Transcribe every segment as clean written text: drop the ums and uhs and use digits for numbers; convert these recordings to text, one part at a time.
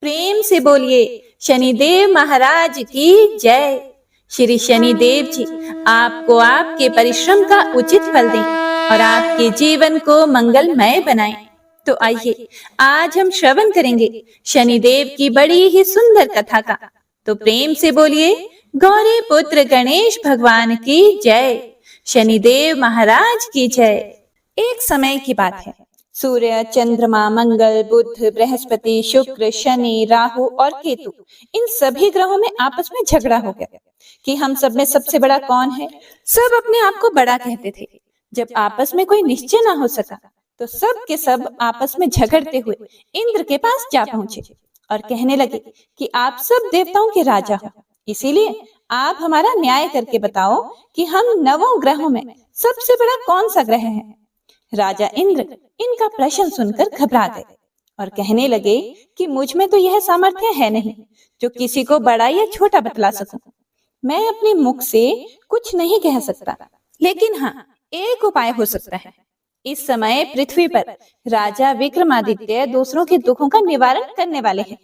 प्रेम से बोलिए शनिदेव महाराज की जय। श्री शनिदेव जी आपको आपके परिश्रम का उचित फल दें और आपके जीवन को मंगलमय बनाएं। तो आइए आज हम श्रवण करेंगे शनिदेव की बड़ी ही सुंदर कथा का। तो प्रेम से बोलिए गौरी पुत्र गणेश भगवान की जय, शनिदेव महाराज की जय। एक समय की बात है, सूर्य, चंद्रमा, मंगल, बुध, बृहस्पति, शुक्र, शनि, राहु और केतु, इन सभी ग्रहों में आपस में झगड़ा हो गया कि हम सब में सबसे बड़ा कौन है। सब अपने आप को बड़ा कहते थे। जब आपस में कोई निश्चय ना हो सका तो सब के सब आपस में झगड़ते हुए इंद्र के पास जा पहुंचे और कहने लगे कि आप सब देवताओं के राजा हो, इसीलिए आप हमारा न्याय करके बताओ कि हम नवों ग्रहों में सबसे बड़ा कौन सा ग्रह है। राजा इंद्र इनका प्रश्न सुनकर घबरा गए और कहने लगे कि मुझ में तो यह सामर्थ्य है नहीं जो किसी को बड़ा या छोटा बतला सकूं। मैं अपने मुख से कुछ नहीं कह सकता, लेकिन हाँ, एक उपाय हो सकता है। इस समय पृथ्वी पर राजा विक्रमादित्य दूसरों के दुखों का निवारण करने वाले हैं,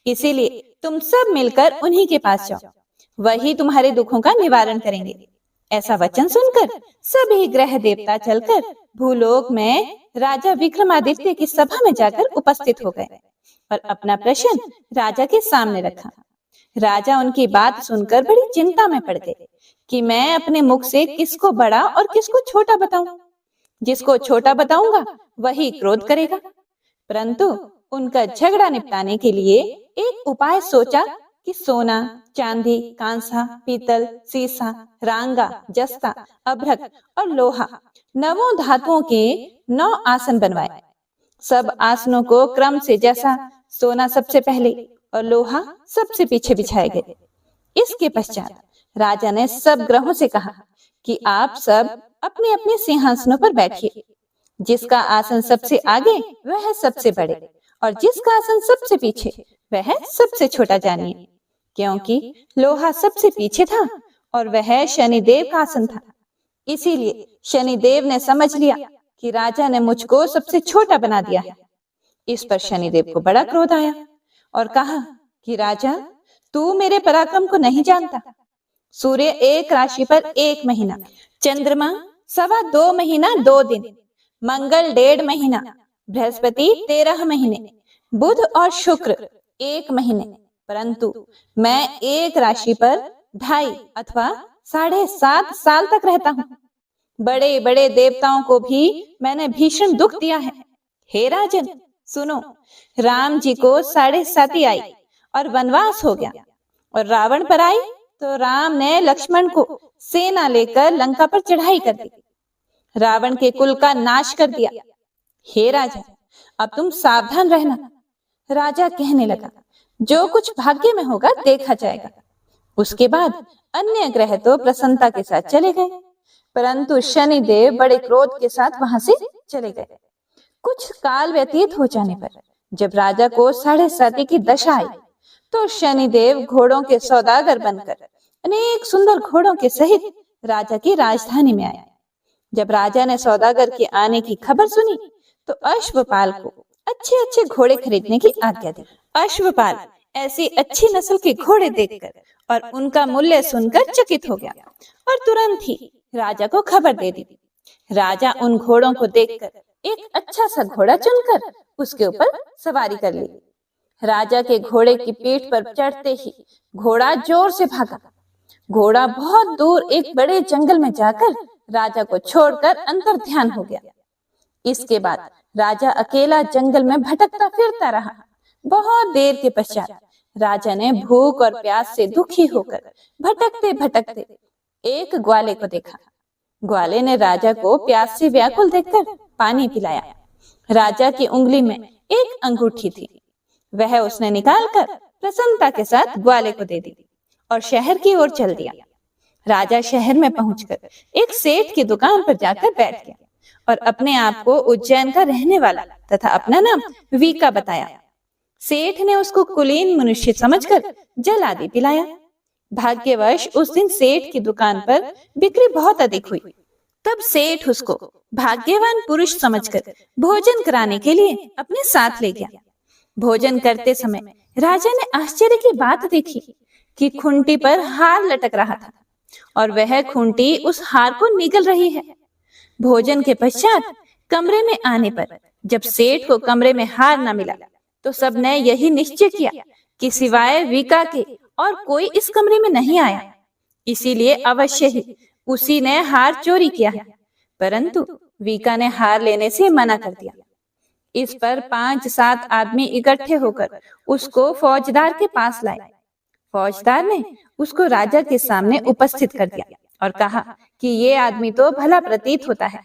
इसीलिए तुम सब मिलकर उन्हीं के पास जाओ, वही तुम्हारे दुखों का निवारण करेंगे। ऐसा वचन सुनकर सभी ग्रह देवता चलकर भूलोक में राजा विक्रमादित्य की सभा में जाकर उपस्थित हो गए और अपना प्रश्न राजा के सामने रखा। राजा उनकी बात सुनकर बड़ी चिंता में पड़ गए कि मैं अपने मुख से किसको बड़ा और किसको छोटा बताऊं। जिसको छोटा बताऊंगा वही क्रोध करेगा। परंतु उनका झगड़ा निपटाने के लिए एक उपाय सोचा कि सोना, चांदी, कांसा, पीतल, सीसा, रांगा, जस्ता, अभ्रक और लोहा, नवों धातुओं के 9 आसन बनवाए। सब आसनों को क्रम से, जैसा सोना सबसे पहले और लोहा सबसे पीछे बिछाए गए। इसके पश्चात राजा ने सब ग्रहों से कहा कि आप सब अपने अपने सिंहासनों पर बैठिए। जिसका आसन सबसे आगे वह सबसे बड़े और जिसका आसन सबसे पीछे वह सबसे छोटा जानिए, क्योंकि लोहा सबसे पीछे था और वह शनिदेव का आसन था। इसीलिए शनिदेव ने समझ लिया कि राजा ने मुझको सबसे छोटा बना दिया है। इस पर शनिदेव को बड़ा क्रोध आया और कहा कि राजा, तू मेरे पराक्रम को नहीं जानता। सूर्य एक राशि पर 1 महीना, चंद्रमा 2.25 महीना 2 दिन, मंगल 1.5 महीना, बृहस्पति 13 महीने, बुध और शुक्र 1 महीने, परंतु मैं एक राशि पर 2.5 अथवा 7.5 साल तक रहता हूँ। बड़े बड़े देवताओं को भी मैंने भीषण दुख दिया है। हे राजन सुनो, राम जी को 7.5 आई और वनवास हो गया और रावण पर आई तो राम ने लक्ष्मण को सेना लेकर लंका पर चढ़ाई कर दी, रावण के कुल का नाश कर दिया। हे राजा, अब तुम सावधान रहना। राजा कहने लगा, जो कुछ भाग्य में होगा देखा जाएगा। उसके बाद अन्य ग्रह तो प्रसन्नता के साथ चले गए, परंतु शनिदेव बड़े क्रोध के साथ वहां से चले गए। कुछ काल व्यतीत हो जाने पर जब राजा को 7.5 की दशा आई तो शनिदेव घोड़ों के सौदागर बनकर अनेक सुंदर घोड़ों के सहित राजा की राजधानी में आया। जब राजा ने सौदागर के आने की खबर सुनी तो अश्वपाल को अच्छे अच्छे घोड़े खरीदने की आज्ञा दी। अश्वपाल ऐसी अच्छी नस्ल के घोड़े देखकर और उनका मूल्य सुनकर चकित हो गया और तुरंत ही राजा को खबर दे दी। राजा उन घोड़ों को देखकर एक अच्छा सा घोड़ा चुनकर उसके ऊपर सवारी कर ली। राजा के घोड़े की पीठ पर चढ़ते ही घोड़ा जोर से भागा। घोड़ा बहुत दूर एक बड़े जंगल में जाकर राजा को छोड़कर अंतर ध्यान हो गया। इसके बाद राजा अकेला जंगल में भटकता फिरता रहा। बहुत देर के पश्चात राजा ने भूख और प्यास से दुखी होकर भटकते भटकते एक ग्वाले को देखा। ग्वाले ने राजा को प्यास से व्याकुल देखकर पानी पिलाया। राजा की उंगली में एक अंगूठी थी, वह उसने निकालकर प्रसन्नता के साथ ग्वाले को दे दी और शहर की ओर चल दिया। राजा शहर में पहुंचकर एक सेठ की दुकान पर जाकर बैठ गया और अपने आप को उज्जैन का रहने वाला तथा अपना नाम वीका बताया। सेठ ने उसको कुलीन मनुष्य समझकर जल आदि पिलाया। भाग्यवश उस दिन सेठ की दुकान पर बिक्री बहुत अधिक हुई। तब सेठ उसको भाग्यवान पुरुष समझकर भोजन कराने के लिए अपने साथ ले गया। भोजन करते समय राजा ने आश्चर्य की बात देखी कि खूंटी पर हार लटक रहा था और वह खूंटी उस हार को निगल रही है। भोजन के पश्चात कमरे में आने पर जब सेठ को कमरे में हार न मिला तो सबने यही निश्चय किया कि सिवाय वीका के और कोई इस कमरे में नहीं आया, इसीलिए अवश्य ही उसी ने हार चोरी किया है। परंतु वीका ने हार लेने से मना कर दिया। इस पर 5-7 आदमी इकट्ठे होकर उसको फौजदार के पास लाए। फौजदार ने उसको राजा के सामने उपस्थित कर दिया और कहा कि ये आदमी तो भला प्रतीत होता है,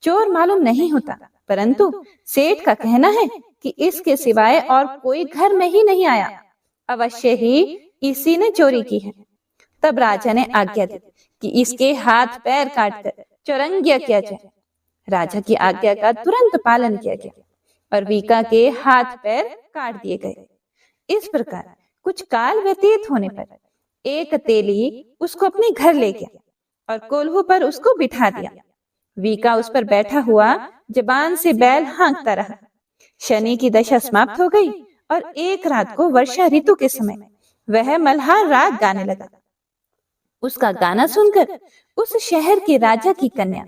चोर मालूम नहीं होता, परंतु सेठ का कहना है कि इसके सिवाय और कोई घर में ही नहीं आया, अवश्य ही इसी ने चोरी की है। तब राजा ने आज्ञा दी कि इसके हाथ पैर काटकर चौरंगिया किया जाए। राजा की आज्ञा का तुरंत पालन किया गया और वीका के हाथ पैर काट दिए गए। इस प्रकार कुछ काल व्यतीत होने पर एक तेली उसको अपने घर ले गया और कोल्हू पर उसको बिठा दिया। वीका उस पर बैठा हुआ जबान से बैल हाँकता रहा। शनि की दशा समाप्त हो गई और एक रात को वर्षा ऋतु के समय वह मल्हार राग गाने लगा। उसका गाना सुनकर उस शहर के राजा की कन्या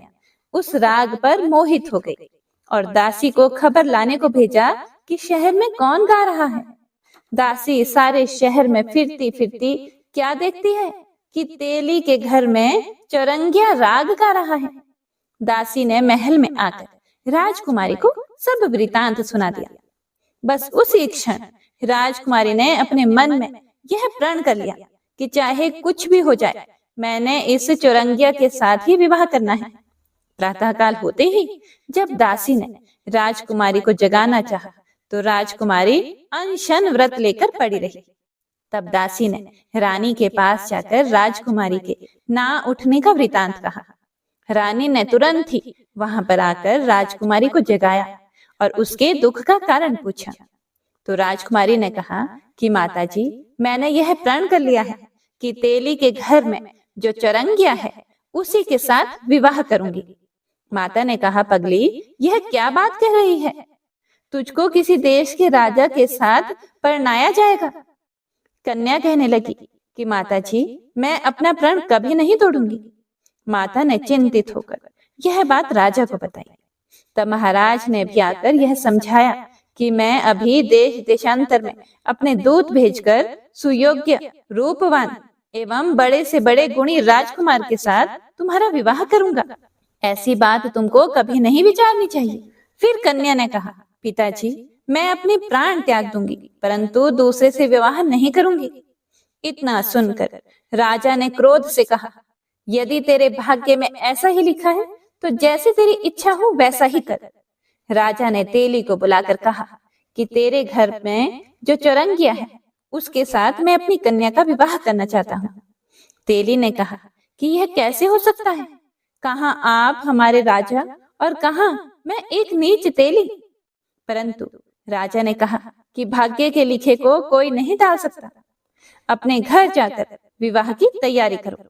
उस राग पर मोहित हो गई और दासी को खबर लाने को भेजा कि शहर में कौन गा रहा है। दासी सारे शहर में फिरती फिरती क्या देखती है कि तेली के घर में चौरंगिया राग गा रहा है। दासी ने महल में आकर राजकुमारी को सब वृतांत सुना दिया। बस उसी क्षण राजकुमारी ने अपने मन में यह प्रण कर लिया कि चाहे कुछ भी हो जाए, मैंने इस चौरंगिया के साथ ही विवाह करना है। प्रातःकाल होते ही जब दासी ने राजकुमारी को जगाना चाहा तो राजकुमारी अनशन व्रत लेकर पड़ी रही। तब दासी ने रानी के पास जाकर राजकुमारी के ना उठने का वृतांत कहा। रानी ने तुरंत ही वहां पर आकर राजकुमारी को जगाया और उसके दुख का कारण पूछा। तो राजकुमारी ने कहा कि माताजी, मैंने यह प्रण कर लिया है कि तेली के घर में जो चौरंगिया है उसी के साथ विवाह करूंगी। माता ने कहा, पगली, यह क्या बात कह रही है? तुझको किसी देश के राजा के साथ परणाया जाएगा। कन्या कहने लगी कि माताजी, मैं अपना प्रण कभी नहीं तोड़ूंगी। माता ने चिंतित होकर यह बात राजा को बताई। तब महाराज ने भी आकर यह समझाया कि मैं अभी देश देशांतर में अपने दूत भेजकर सुयोग्य, रूपवान एवं बड़े से बड़े गुणी राजकुमार के साथ तुम्हारा विवाह करूंगा। ऐसी बात तुमको कभी नहीं विचारनी चाहिए। फिर कन्या ने कहा, पिताजी, मैं अपने प्राण त्याग दूंगी, परंतु दूसरे से विवाह नहीं करूंगी। इतना सुनकर राजा ने क्रोध से कहा, यदि तेरे भाग्य में ऐसा ही लिखा है तो जैसे तेरी इच्छा हो वैसा ही कर। राजा ने तेली को बुलाकर कहा कि तेरे घर में जो चौरंगिया है उसके साथ मैं अपनी कन्या का विवाह करना चाहता हूँ। तेली ने कहा कि यह कैसे हो सकता है? कहाँ आप हमारे राजा और कहाँ मैं एक नीच तेली। परंतु राजा ने कहा कि भाग्य के लिखे को कोई नहीं टाल सकता। अपने घर जाकर विवाह की तैयारी करो।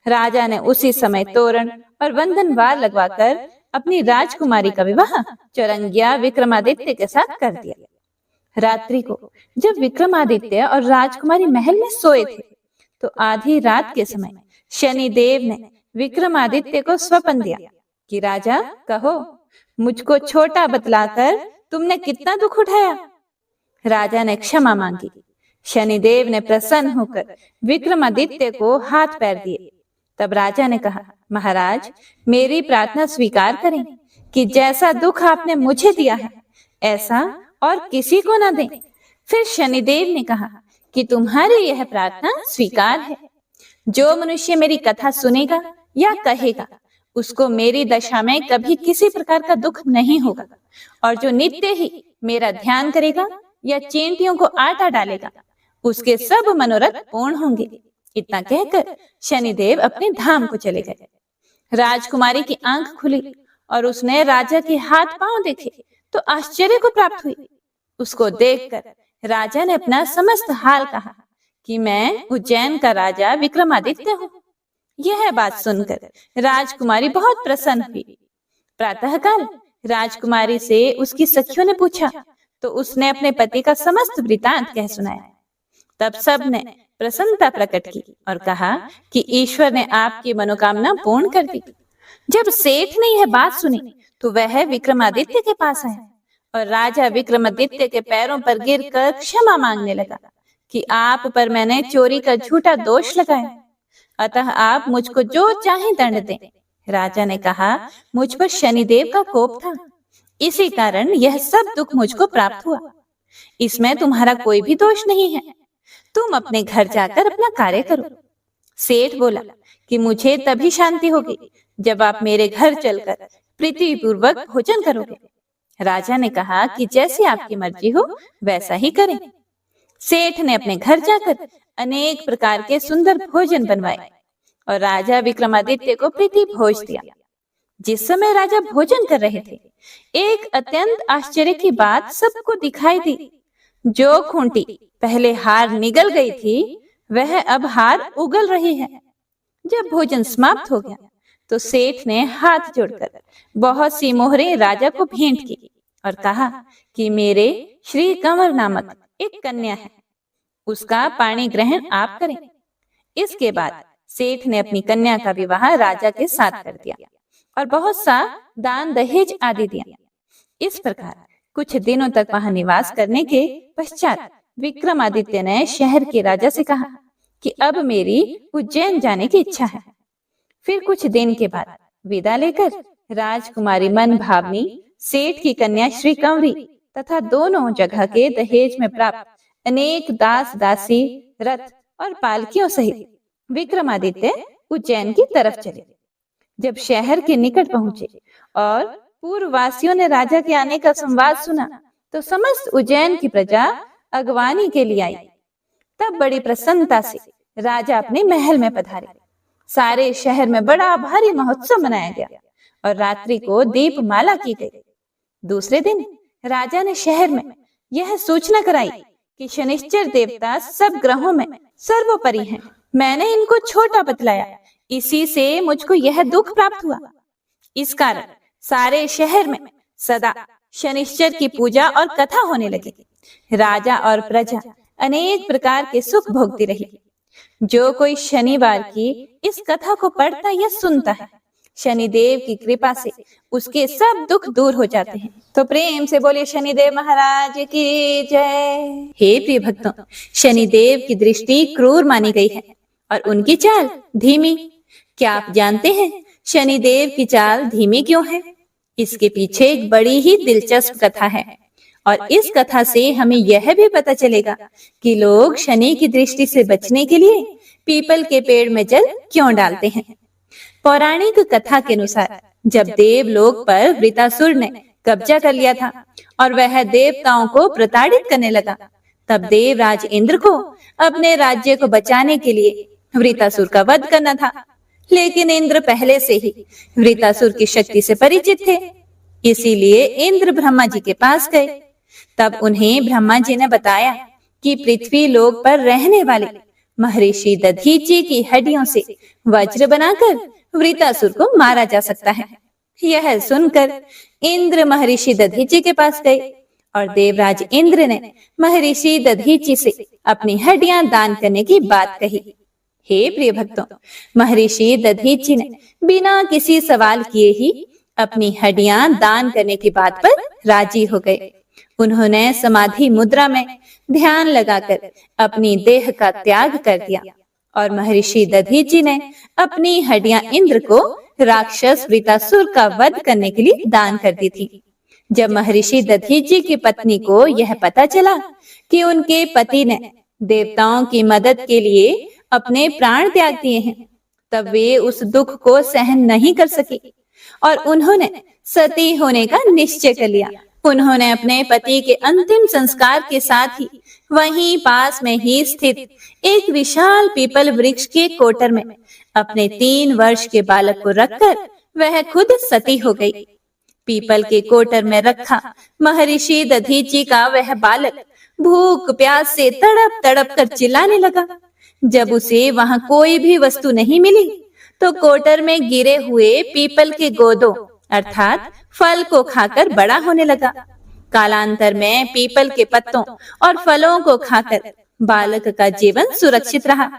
राजा ने उसी समय तोरण और बंधनवार लगवाकर अपनी राजकुमारी का विवाह चौरंगिया विक्रमादित्य के साथ कर दिया। रात्रि को जब विक्रमादित्य और राजकुमारी महल में सोए थे तो आधी रात के समय शनिदेव ने विक्रमादित्य को स्वप्न दिया कि राजा, कहो, मुझको छोटा बतलाकर तुमने कितना दुख उठाया। राजा ने क्षमा मांगी। शनिदेव ने प्रसन्न होकर विक्रमादित्य को हाथ पैर दिए। तब राजा ने कहा, महाराज, मेरी प्रार्थना स्वीकार करें कि जैसा दुख आपने मुझे दिया है ऐसा और किसी को न दें। फिर शनिदेव ने कहा कि तुम्हारी यह प्रार्थना स्वीकार है। जो मनुष्य मेरी कथा सुनेगा या कहेगा उसको मेरी दशा में कभी किसी प्रकार का दुख नहीं होगा, और जो नित्य ही मेरा ध्यान करेगा या चींटियों को आटा डालेगा उसके सब मनोरथ पूर्ण होंगे। इतना कहकर शनिदेव अपने धाम को चले गए। राजकुमारी की आंख खुली और उसने राजा के हाथ पांव देखे तो आश्चर्य को प्राप्त हुई। उसको देखकर राजा ने अपना समस्त हाल कहा कि मैं उज्जैन का राजा विक्रमादित्य हूँ। यह बात सुनकर राजकुमारी बहुत प्रसन्न हुई। प्रातःकाल राजकुमारी से उसकी सखियों ने पूछा, तो उसने अपने पति का समस्त वृतांत कह सुनाया। तब सब ने प्रसन्नता प्रकट की और कहा कि ईश्वर ने आपकी मनोकामना पूर्ण कर दी। जब सेठ ने यह बात सुनी तो वह विक्रमादित्य के पास आया और राजा विक्रमादित्य के पैरों पर गिरकर क्षमा मांगने लगा कि आप पर मैंने चोरी का झूठा दोष लगाया, अतः आप मुझको जो चाहे दंड दें। राजा ने कहा, मुझ पर शनिदेव का कोप था, इसी कारण यह सब दुख मुझको प्राप्त हुआ। इसमें तुम्हारा कोई भी दोष नहीं है, तुम अपने घर जाकर अपना कार्य करो। सेठ बोला कि मुझे तभी शांति होगी जब आप मेरे घर चलकर प्रीतिपूर्वक भोजन करोगे। राजा ने कहा कि जैसी आपकी मर्जी हो वैसा ही करें। सेठ ने अपने घर जाकर अनेक प्रकार के सुंदर भोजन बनवाए और राजा विक्रमादित्य को प्रीति भोज दिया। जिस समय राजा भोजन कर रहे थे, एक अत्यंत आश्चर्य की बात सबको दिखाई दी। जो खूंटी पहले हार निगल गई थी, वह अब हार उगल रही है। जब भोजन समाप्त हो गया तो सेठ ने हाथ जोड़कर बहुत सी मोहरें राजा को भेंट की और कहा कि मेरे श्री कंवर नामक एक कन्या है, उसका पाणी ग्रहण आप करें। इसके बाद सेठ ने अपनी कन्या का विवाह राजा के साथ कर दिया और बहुत सा दान दहेज आदि दिया। इस प्रकार कुछ दिनों तक वहां निवास करने के पश्चात विक्रमादित्य ने शहर के राजा से कहा कि अब मेरी उज्जैन जाने की इच्छा है। फिर कुछ दिन के बाद विदा लेकर राजकुमारी मन भावनी, सेठ की कन्या श्री कंवरी तथा दोनों जगह के दहेज में प्राप्त अनेक दास दासी, रथ और पालकियों सहित विक्रमादित्य उज्जैन की तरफ चले। जब शहर के निकट पहुंचे और पूर्ववासियों ने राजा के आने का संवाद सुना तो समस्त उज्जैन की प्रजा अगवानी के लिए आई। तब बड़ी प्रसन्नता से राजा अपने महल में पधारे। सारे शहर में बड़ा भारी महोत्सव मनाया गया और रात्रि को दीपमाला की गई। दूसरे दिन राजा ने शहर में यह सूचना कराई कि शनिश्चर देवता सब ग्रहों में सर्वोपरि हैं। मैंने इनको छोटा बतलाया, इसी से मुझको यह दुख प्राप्त हुआ। इस कारण सारे शहर में सदा शनिश्चर की पूजा और कथा होने लगी। राजा और प्रजा अनेक प्रकार के सुख भोगती रही। जो कोई शनिवार की इस कथा को पढ़ता या सुनता है, शनिदेव की कृपा से उसके सब दुख दूर हो जाते हैं। तो प्रेम से बोलिए शनिदेव महाराज की जय। हे प्रिय भक्तों, शनिदेव की दृष्टि क्रूर मानी गई है और उनकी चाल धीमी। क्या आप जानते हैं शनिदेव की चाल धीमी क्यों है? इसके पीछे एक बड़ी ही दिलचस्प कथा है और इस कथा से हमें यह भी पता चलेगा कि लोग शनि की दृष्टि से बचने के लिए पीपल के पेड़ में जल क्यों डालते हैं। पौराणिक कथा के अनुसार जब देवलोक पर वृतासुर ने कब्जा कर लिया था और वह देवताओं को प्रताड़ित करने लगा, तब देवराज इंद्र को अपने राज्य को बचाने के लिए वृतासुर का वध करना था। लेकिन इंद्र पहले से ही वृतासुर की शक्ति से परिचित थे, इसीलिए इंद्र ब्रह्मा जी के पास गए। तब उन्हें ब्रह्मा जी ने बताया कि पृथ्वी लोक पर रहने वाले महर्षि दधीचि की हड्डियों से वज्र बनाकर वृतासुर को मारा जा सकता है। यह सुनकर इंद्र महर्षि दधीचि के पास गए और देवराज इंद्र ने महर्षि दधीचि से अपनी हड्डियां दान करने की बात कही। हे प्रिय भक्तों, महर्षि दधीचि ने बिना किसी सवाल किए ही अपनी हड्डियां दान करने की बात पर राजी हो गए। उन्होंने समाधि मुद्रा में ध्यान लगाकर अपनी देह का त्याग कर दिया और महर्षि दधीचि ने अपनी हड्डियां इंद्र को राक्षस वृतासुर का वध करने के लिए दान कर दी थी। जब महर्षि दधीचि की पत्नी को यह पता चला कि उनके पति ने देवताओं की मदद के लिए अपने प्राण त्याग दिए हैं, तब वे उस दुख को सहन नहीं कर सकी और उन्होंने सती होने का निश्चय कर लिया। उन्होंने अपने पति के अंतिम संस्कार के साथ ही वहीं पास में ही स्थित एक विशाल पीपल वृक्ष के कोटर में अपने 3 वर्ष के बालक को रखकर वह खुद सती हो गई। पीपल के कोटर में रखा महर्षि दधीचि का वह बालक भूख प्यास से तड़प तड़प कर चिल्लाने लगा। जब उसे वहां कोई भी वस्तु नहीं मिली तो कोटर में गिरे हुए पीपल के गोदों अर्थात फल को खाकर बड़ा होने लगा। कालांतर में पीपल के पत्तों और फलों को खाकर बालक का जीवन सुरक्षित रहा।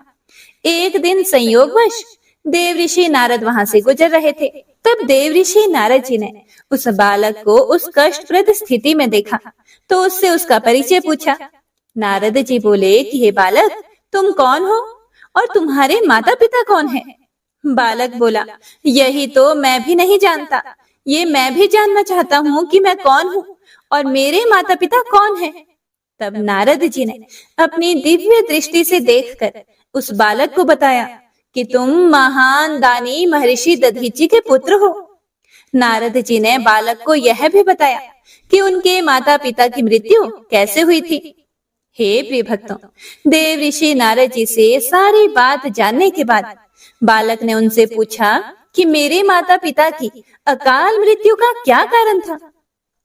एक दिन संयोगवश देव ऋषि नारद वहां से गुजर रहे थे। तब देव ऋषि नारद जी ने उस बालक को उस कष्टप्रद स्थिति में देखा तो उससे उसका परिचय पूछा। नारद जी बोले कि हे बालक, तुम कौन हो और तुम्हारे माता पिता कौन हैं? बालक बोला, यही तो मैं भी नहीं जानता। ये मैं भी जानना चाहता हूँ कि मैं कौन हूँ और मेरे माता पिता कौन हैं। तब नारद जी ने अपनी दिव्य दृष्टि से देखकर उस बालक को बताया कि तुम महान दानी महर्षि दधीचि के पुत्र हो। नारद जी ने बालक को यह भी बताया कि उनके माता पिता की मृत्यु कैसे हुई थी। हे प्रिय भक्तों, देव ऋषि नारद जी से सारी बात जानने के बाद बालक ने उनसे पूछा कि मेरे माता पिता की अकाल मृत्यु का क्या कारण था।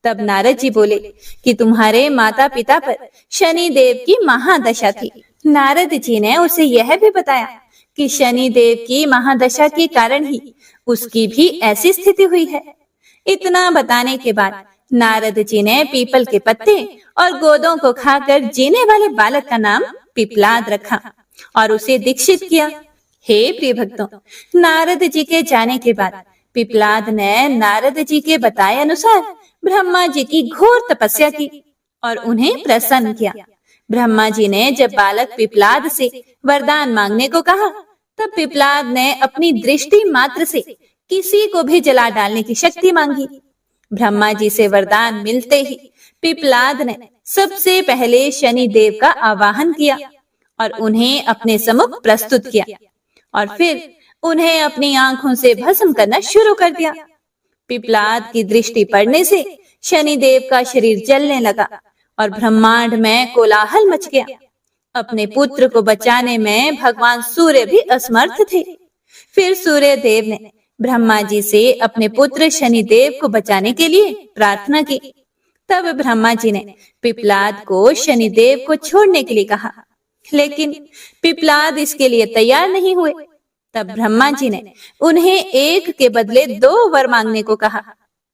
तब नारद जी बोले कि तुम्हारे माता पिता पर शनि देव की महादशा थी। नारद जी ने उसे यह भी बताया कि शनि देव की महादशा के कारण ही उसकी भी ऐसी स्थिति हुई है। इतना बताने के बाद नारद जी ने पीपल के पत्ते और गोदों को खाकर जीने वाले बालक का नाम पिपलाद रखा और उसे दीक्षित किया। हे प्रिय भक्तों, नारद जी के जाने के बाद पिपलाद ने नारद जी के बताए अनुसार ब्रह्मा जी की घोर तपस्या की और उन्हें प्रसन्न किया। ब्रह्मा जी ने जब बालक पिपलाद से वरदान मांगने को कहा, तब पिपलाद ने अपनी दृष्टि मात्र से किसी को भी जला डालने की शक्ति मांगी। ब्रह्मा जी से वरदान मिलते ही पिपलाद ने सबसे पहले शनि देव का आवाहन किया और उन्हें अपने सम्मुख प्रस्तुत किया और फिर उन्हें अपनी आंखों से भस्म करना शुरू कर दिया। पिपलाद की दृष्टि पड़ने से शनि देव का शरीर जलने लगा और ब्रह्मांड में कोलाहल मच गया। अपने पुत्र को बचाने में भगवान सूर्य भी असमर्थ थे। फिर सूर्य देव ने ब्रह्मा जी से अपने पुत्र शनि देव को बचाने के लिए प्रार्थना की। तब ब्रह्मा जी ने पिपलाद को शनि देव को छोड़ने के लिए कहा, लेकिन पिपलाद इसके लिए तैयार नहीं हुए। तब ब्रह्मा जी ने उन्हें एक के बदले 2 वर मांगने को कहा।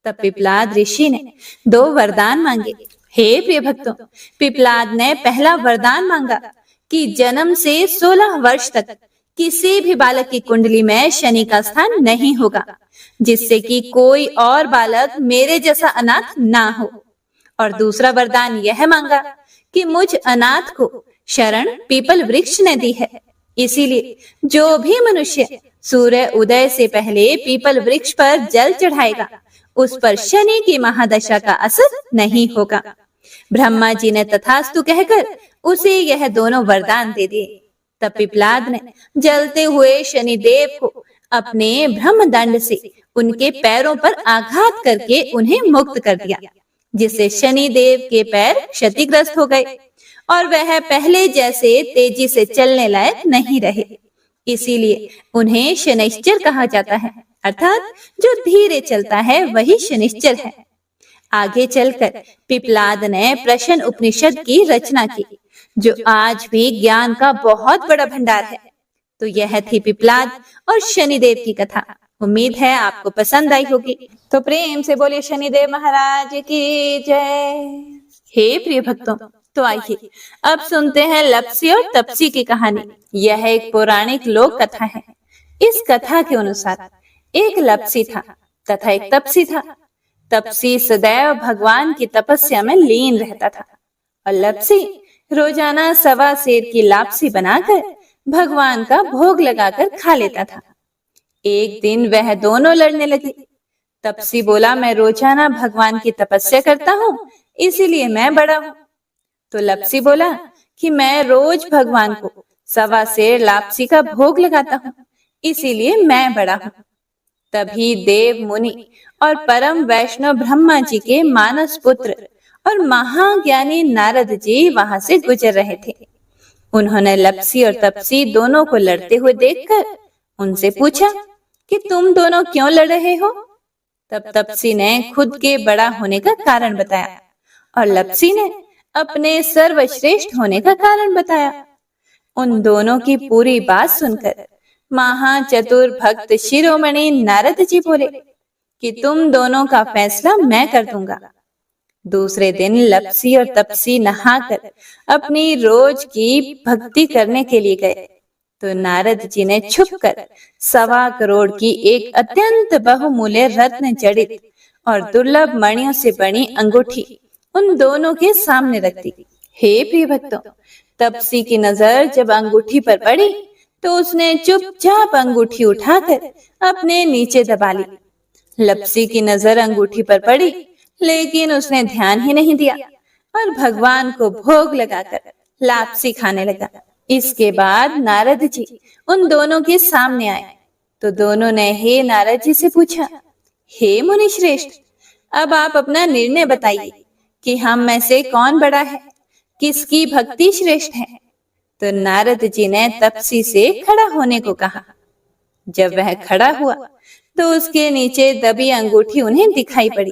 तब पिपलाद ऋषि ने 2 वरदान मांगे। हे प्रिय भक्तों, पिपलाद ने पहला वरदान मांगा कि जन्म से 16 वर्ष तक किसी भी बालक की कुंडली में शनि का स्थान नहीं होगा, जिससे कि कोई और बालक मेरे जैसा अनाथ ना हो। और दूसरा वरदान यह मांगा कि मुझ अनाथ को शरण पीपल वृक्ष ने दी है, इसीलिए जो भी मनुष्य सूर्य उदय से पहले पीपल वृक्ष पर जल चढ़ाएगा, उस पर शनि की महादशा का असर नहीं होगा। ब्रह्मा जी ने तथास्तु कहकर उसे यह दोनों वरदान दे दिए। तब पिपलाद ने जलते हुए शनि देव को अपने ब्रह्मदंड से उनके पैरों पर आघात करके उन्हें मुक्त कर दिया, जिससे शनि देव के पैर क्षतिग्रस्त हो गए और वह पहले जैसे तेजी से चलने लायक नहीं रहे। इसीलिए उन्हें शनिश्चर कहा जाता है, अर्थात जो धीरे चलता है वही शनिश्चर है। आगे चलकर पिपलाद ने प्रश्न उपनिषद की रचना की, जो आज भी ज्ञान का बहुत बड़ा भंडार है। तो यह थी पिपलाद और शनिदेव की कथा। उम्मीद है आपको पसंद आई होगी। तो प्रेम से बोलिए शनिदेव महाराज की जय। हे प्रिय भक्तों, तो आइए अब सुनते हैं लप्सी और तपसी की कहानी। यह एक पौराणिक लोक कथा है। इस कथा के अनुसार एक लप्सी था तथा एक तपसी था। तपसी सदैव भगवान की तपस्या में लीन रहता था और लप्सी रोजाना 1.25 सेर की लापसी बनाकर भगवान का भोग लगाकर खा लेता था। एक दिन वह दोनों लड़ने लगे। तपसी बोला, मैं रोजाना भगवान की तपस्या करता हूँ, इसीलिए मैं बड़ा हूँ। तो लप्सी बोला कि मैं रोज भगवान को 1.25 सेर लापसी का भोग लगाता हूँ, इसीलिए मैं बड़ा हूँ। तभी देव मुनि और परम वैष्णव ब्रह्मा जी के मानस पुत्र और महाज्ञानी नारद जी वहां से गुजर रहे थे। उन्होंने लप्सी और तपसी दोनों को लड़ते हुए देखकर उनसे पूछा कि तुम दोनों क्यों लड़ रहे हो। तब तपसी ने खुद के बड़ा होने का कारण बताया और लप्सी ने अपने सर्वश्रेष्ठ होने का कारण बताया। उन दोनों की पूरी बात सुनकर महाचतुर भक्त शिरोमणि नारद जी बोले कि तुम दोनों का फैसला मैं कर दूंगा। दूसरे दिन लपसी और तपसी नहाकर अपनी रोज की भक्ति करने के लिए गए तो नारद जी ने छुपकर 1.25 करोड़ की एक अत्यंत बहुमूल्य रत्न जड़ित और दुर्लभ मणियों से बनी अंगूठी उन दोनों के सामने रख दी। हे प्रिय भक्तों, तपसी की नजर जब अंगूठी पर पड़ी तो उसने चुपचाप अंगूठी उठाकर अपने नीचे दबा ली। लपसी की नजर अंगूठी पर पड़ी लेकिन उसने ध्यान ही नहीं दिया और भगवान को भोग लगाकर लापसी खाने लगा। इसके बाद नारद जी उन दोनों के सामने आए तो दोनों ने हे नारद जी से पूछा, हे मुनि श्रेष्ठ, अब आप अपना निर्णय बताइए कि हम में से कौन बड़ा है, किसकी भक्ति श्रेष्ठ है। तो नारद जी ने तपसी से खड़ा होने को कहा। जब वह खड़ा हुआ तो उसके नीचे दबी अंगूठी उन्हें दिखाई पड़ी।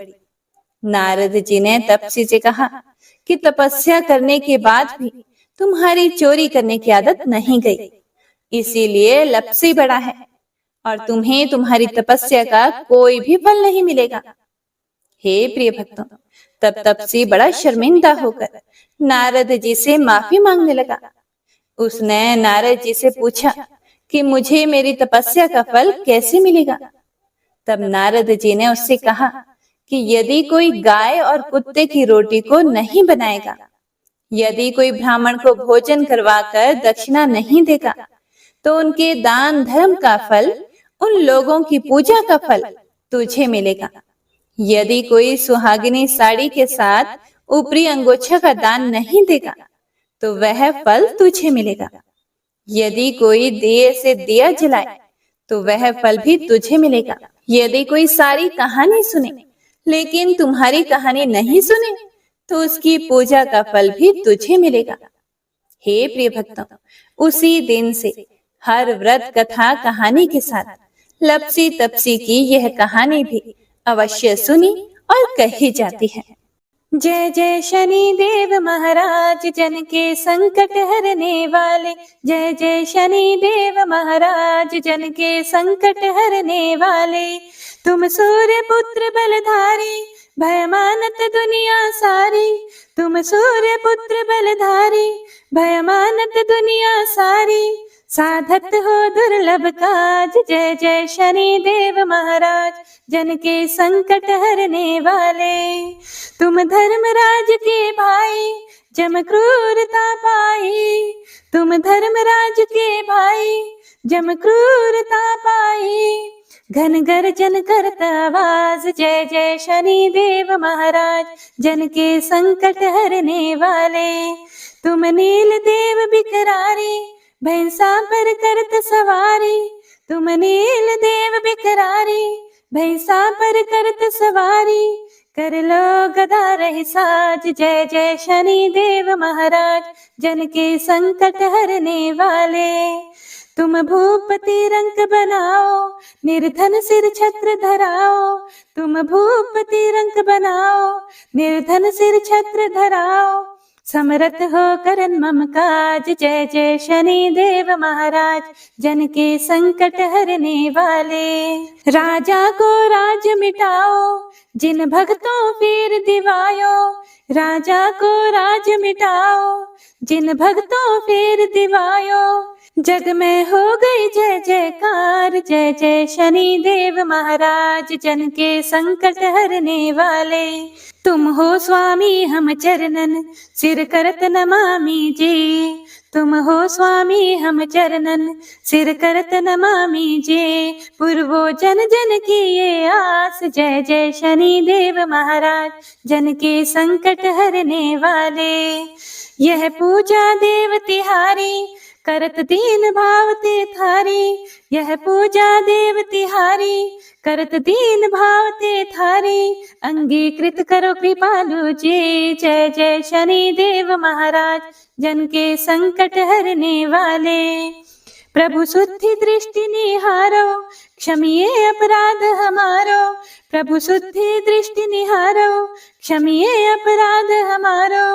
नारद जी ने तपसी से कहा कि तपस्या करने के बाद भी तुम्हारी चोरी करने की आदत नहीं गई, इसीलिए लपसी बड़ा है और तुम्हें तुम्हारी तपस्या का कोई भी फल नहीं मिलेगा। हे प्रिय भक्तों, तब तपसी बड़ा शर्मिंदा होकर नारद जी से माफी मांगने लगा। उसने नारद जी से पूछा कि मुझे मेरी तपस्या का फल कैसे मिलेगा। तब नारद जी ने उससे कहा कि यदि कोई गाय और कुत्ते की रोटी को नहीं बनाएगा, यदि कोई ब्राह्मण को भोजन करवाकर दक्षिणा नहीं देगा, तो उनके दान धर्म का फल, उन लोगों की पूजा का फल तुझे मिलेगा। यदि कोई सुहागिनी साड़ी के साथ ऊपरी अंगोछा का दान नहीं देगा तो वह फल तुझे मिलेगा। यदि कोई दिए से दिया जलाए तो वह फल भी तुझे मिलेगा। यदि कोई सारी कहानी सुने लेकिन तुम्हारी कहानी नहीं सुने तो उसकी पूजा का फल भी तुझे मिलेगा। हे प्रिय भक्तों, उसी दिन से हर व्रत कथा कहानी के साथ लपसी तपसी की यह कहानी भी अवश्य सुनी और कही जाती है। जय जय शनि देव महाराज, जन के संकट हरने वाले। जय जय शनि देव महाराज, जन के संकट हरने वाले। तुम सूर्य पुत्र बलधारी, भय मानत दुनिया सारी। तुम सूर्य पुत्र बलधारी, भय मानत दुनिया सारी। साधत हो दुर्लभ काज, जय जय शनि देव महाराज, जन के संकट हरने वाले। तुम धर्मराज के भाई, जम क्रूरता पाई। तुम धर्मराज के भाई, जम क्रूरता पाई। घन गर्जन करता आवाज, जय जय शनि देव महाराज, जन के संकट हरने वाले। तुम नील देव बिकरारी, भैंसा पर करत सवारी। तुम नील देव बिकरारी, भैंसा पर करत सवारी। कर लो गदा रही साज, जय जय शनि देव महाराज, जन के संकट हरने वाले। तुम भूपति रंग बनाओ, निर्धन सिर छत्र धराओ। तुम भूपति रंग बनाओ, निर्धन सिर छत्र धराओ। समरथ हो करन मम काज, जय जय शनि देव महाराज, जन के संकट हरने वाले। राजा को राज मिटाओ, जिन भक्तों पीर दिवायो। राजा को राज मिटाओ, जिन भक्तों पीर दिवायो। जग में हो गई जय जयकार, जय जय शनि देव महाराज, जन के संकट हरने वाले। तुम हो स्वामी हम चरणन, सिर करत नमामि जी। तुम हो स्वामी हम चरणन, सिर करत नमामि जी। पूर्वो जन जन की ये आस, जय जय शनि देव महाराज, जन के संकट हरने वाले। यह पूजा देव तिहारी, करत दीन भाव ते थारी। यह पूजा देव तिहारी, करत दीन भाव ते थारी। अंगीकृत करो कृपालु जी, जय जय शनि देव महाराज, जन के संकट हरने वाले। प्रभु शुद्धि दृष्टि निहारो, क्षमिए अपराध हमारो। प्रभु शुद्धि दृष्टि निहारो, क्षमिए अपराध हमारो।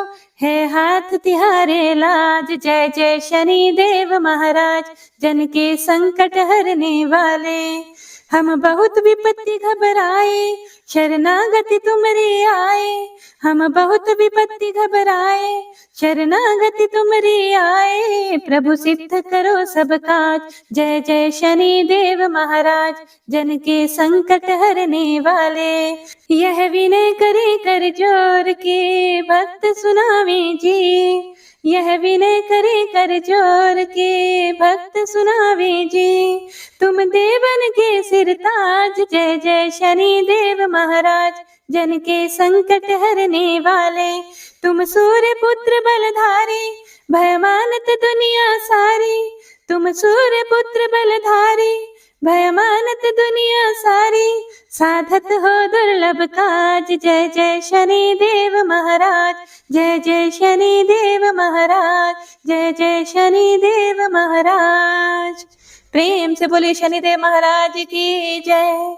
है हाथ तिहारे लाज, जय जय शनि देव महाराज, जन के संकट हरने वाले। हम बहुत विपत्ति घबराए, शरणागति तुमरी आए। हम बहुत विपत्ति घबराए, शरणागति तुमरी आए, प्रभु सिद्ध करो सब काज। जय जय शनि देव महाराज, जन के संकट हरने वाले। यह विनय करे कर जोर के, भक्त सुनावे जी। यह विनय करे कर जोर के, भक्त सुनावे जी। तुम देवन के सिर ताज, जय जय शनि देव महाराज, जन के संकट हरने वाले। तुम सूर्य पुत्र बलधारी, भय मानत दुनिया सारी। तुम सूर्य पुत्र बलधारी, भय मानत दुनिया सारी। साधत हो दुर्लभ काज, जय जय शनि देव महाराज, जय जय शनि देव महाराज, जय जय शनि देव महाराज। प्रेम से बोलिए शनिदेव महाराज की जय।